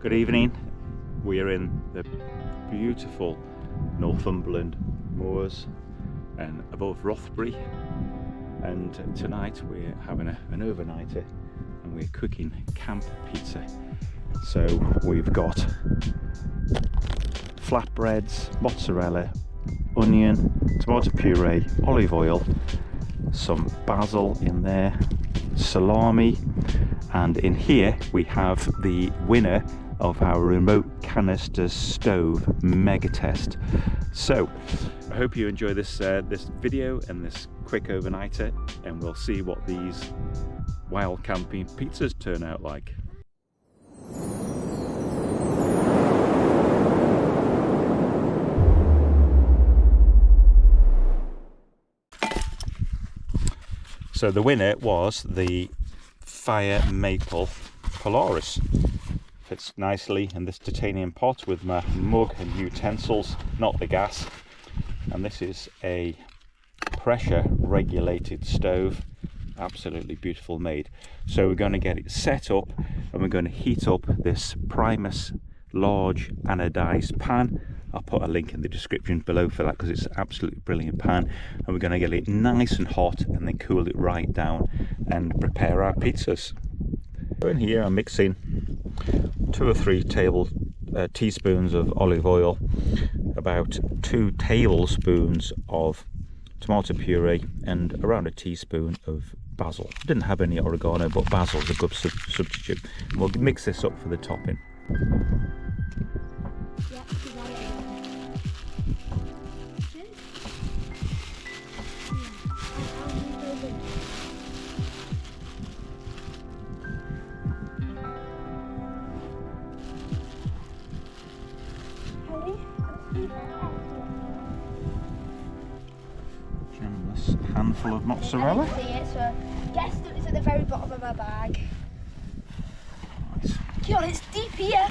Good evening. We are in the beautiful Northumberland moors and above Rothbury, and tonight we're having an overnighter and we're cooking camp pizza. So we've got flatbreads, mozzarella, onion, tomato puree, olive oil, some basil in there, salami, and in here we have the winner of our remote canister stove megatest. So I hope you enjoy this this video and this quick overnighter, and we'll see what these wild camping pizzas turn out like. So the winner was the Fire Maple Polaris. Fits nicely in this titanium pot with my mug and utensils, not the gas. And this is a pressure regulated stove, absolutely beautiful made. So we're going to get it set up and we're going to heat up this Primus large anodized pan. I'll put a link in the description below for that because it's an absolutely brilliant pan, and we're going to get it nice and hot and then cool it right down and prepare our pizzas. So in here I'm mixing 2 or 3 teaspoons of olive oil, about 2 tablespoons of tomato puree, and around a teaspoon of basil. I didn't have any oregano, but basil's a good substitute. And we'll mix this up for the topping. Generous handful of mozzarella. I didn't see it, so I guessed it was at the very bottom of my bag. Right. God, it's deep here.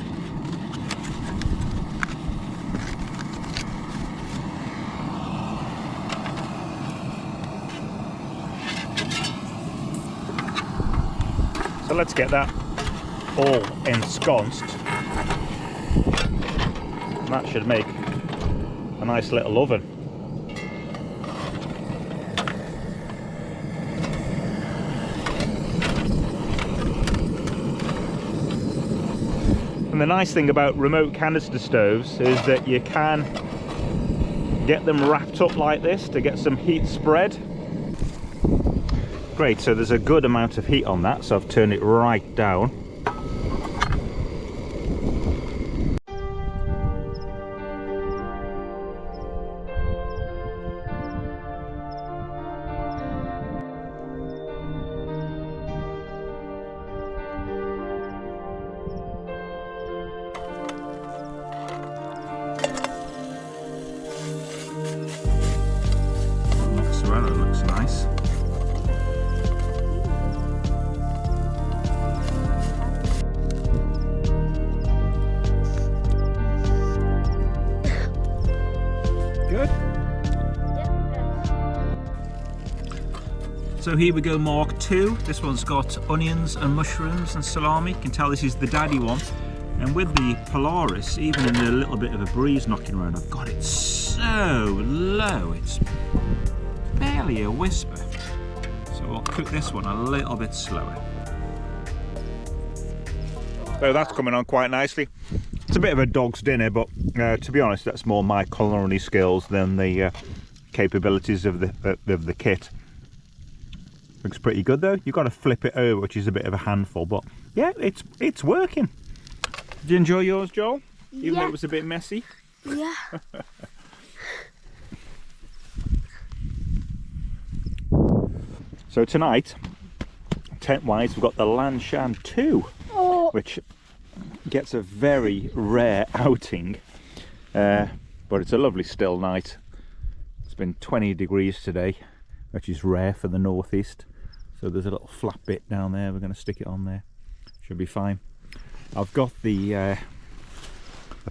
So let's get that all ensconced. And that should make a nice little oven. And the nice thing about remote canister stoves is that you can get them wrapped up like this to get some heat spread. Great, so there's a good amount of heat on that, so I've turned it right down. Mozzarella looks nice. Good. So here we go, Mark 2. This one's got onions and mushrooms and salami. You can tell this is the daddy one. And with the Polaris, even in a little bit of a breeze knocking around, I've got it so low, it's barely a whisper. So I'll cook this one a little bit slower. So that's coming on quite nicely. It's a bit of a dog's dinner, but to be honest, that's more my culinary skills than the capabilities of the kit. Looks pretty good though. You've got to flip it over, which is a bit of a handful, but yeah, it's working. Did you enjoy yours, Joel? Even though it was a bit messy? Yeah. So tonight, tent-wise, we've got the Lanshan 2, which gets a very rare outing, but it's a lovely still night. It's been 20 degrees today, which is rare for the northeast. So there's a little flat bit down there. We're going to stick it on there. Should be fine. I've got the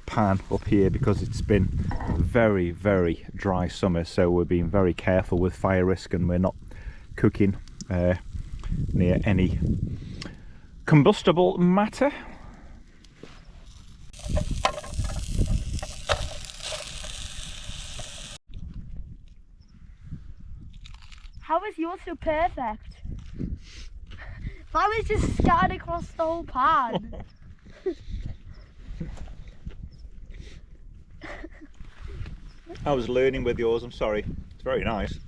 pan up here because it's been a very, very dry summer, so we're being very careful with fire risk, and we're not cooking near any combustible matter. How is yours so perfect? Mine was just scattered across the whole pan. I was learning with yours, I'm sorry. It's very nice.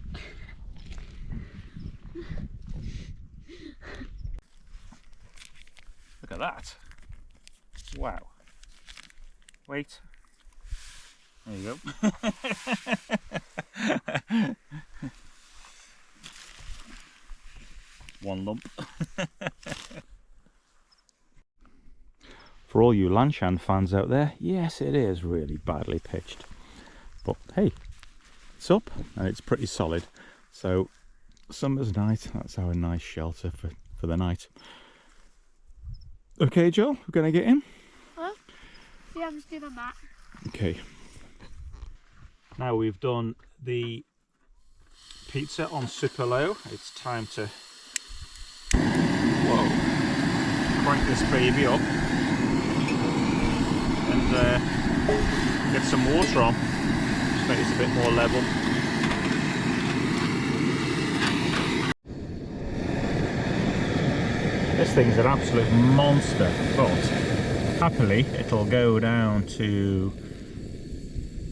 Look at that. Wow. Wait. There you go. One lump. For all you Lanshan fans out there, yes, it is really badly pitched. But hey, it's up and it's pretty solid. So summer's night, that's our nice shelter for the night. Okay, Joel, we're going to get in? Huh? Yeah, I'm just doing on that. Okay. Now we've done the pizza on super low, it's time to crank this baby up and get some water on, just make it a bit more level. This thing's an absolute monster, but happily it'll go down to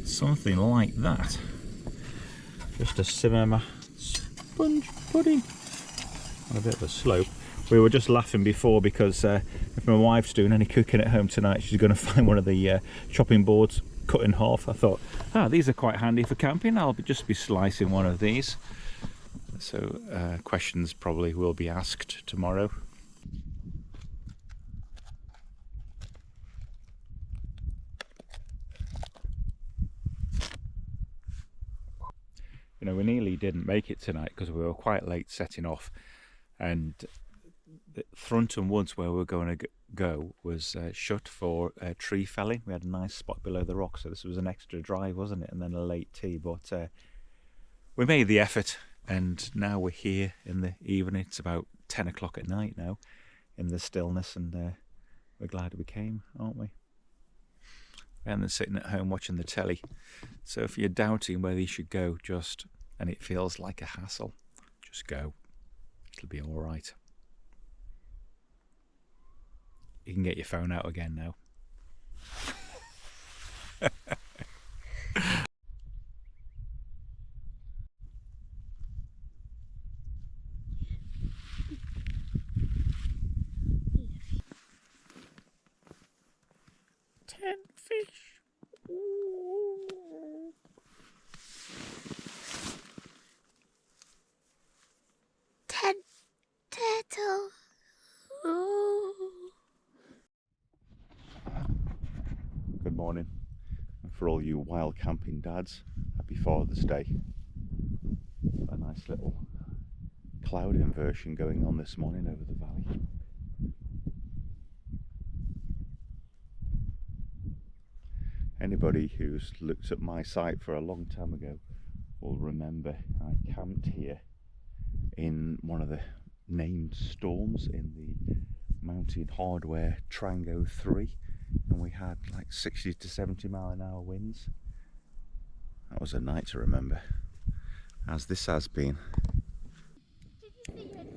something like that, just to simmer my sponge pudding on a bit of a slope. We were just laughing before because if my wife's doing any cooking at home tonight, she's going to find one of the chopping boards cut in half. I thought, these are quite handy for camping. I'll just be slicing one of these. So questions probably will be asked tomorrow. You know, we nearly didn't make it tonight because we were quite late setting off, and the Thornton Woods where we were going to go was shut for tree felling. We had a nice spot below the rock, so this was an extra drive, wasn't it? And then a late tea, but we made the effort, and now we're here in the evening. It's about 10 o'clock at night now in the stillness, and we're glad we came, aren't we? And then sitting at home watching the telly. So if you're doubting whether you should go, and it feels like a hassle, just go. It'll be all right. You can get your phone out again now. Fish. Ooh. 10 turtle. Ooh. Good morning. And for all you wild camping dads, happy Father's Day. A nice little cloud inversion going on this morning over the valley. Anybody who's looked at my site for a long time ago will remember I camped here in one of the named storms in the Mountain Hardware Trango 3, and we had like 60 to 70 mile an hour winds. That was a night to remember, as this has been. Did you see it?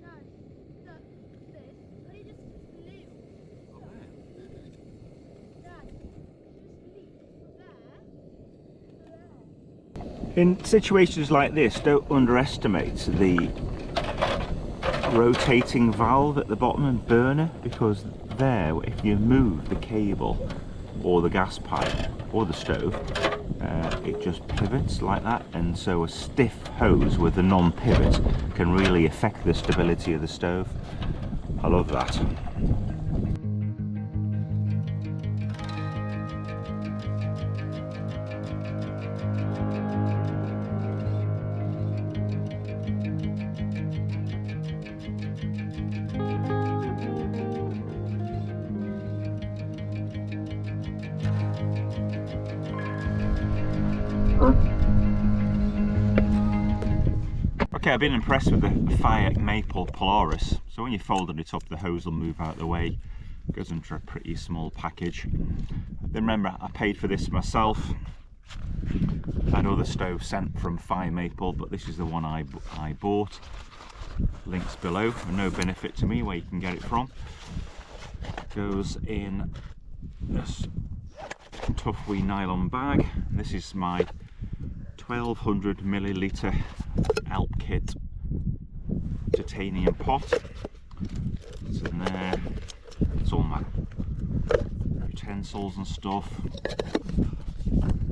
Dad, look, this, but it just flew. Dad, it just flew there. In situations like this, don't underestimate the rotating valve at the bottom and burner, because there, if you move the cable or the gas pipe or the stove, it just pivots like that, and so a stiff hose with a non-pivot can really affect the stability of the stove. I love that. Okay, I've been impressed with the Fire Maple Polaris. So when you folded it up, the hose will move out of the way. It goes into a pretty small package. Then remember, I paid for this myself. I had other stoves sent from Fire Maple, but this is the one I bought. Links below. No benefit to me where you can get it from. Goes in this tough wee nylon bag. This is my 1200 milliliter Alp Kit titanium pot. It's in there. It's all my utensils and stuff.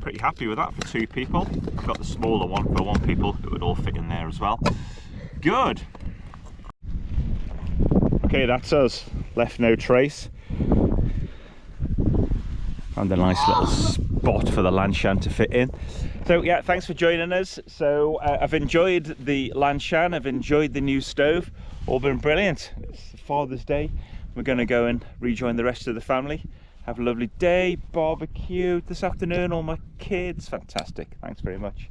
Pretty happy with that for 2 people. I've got the smaller one for 1 people. It would all fit in there as well. Good. Okay, that's us. Left no trace. Found a nice little spot for the Lanshan to fit in. So yeah, thanks for joining us. So I've enjoyed the Lanshan, I've enjoyed the new stove, all been brilliant. It's Father's Day. We're going to go and rejoin the rest of the family. Have a lovely day, barbecue this afternoon, all my kids. Fantastic, thanks very much.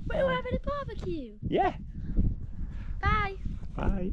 We're having a barbecue. Yeah. Bye. Bye.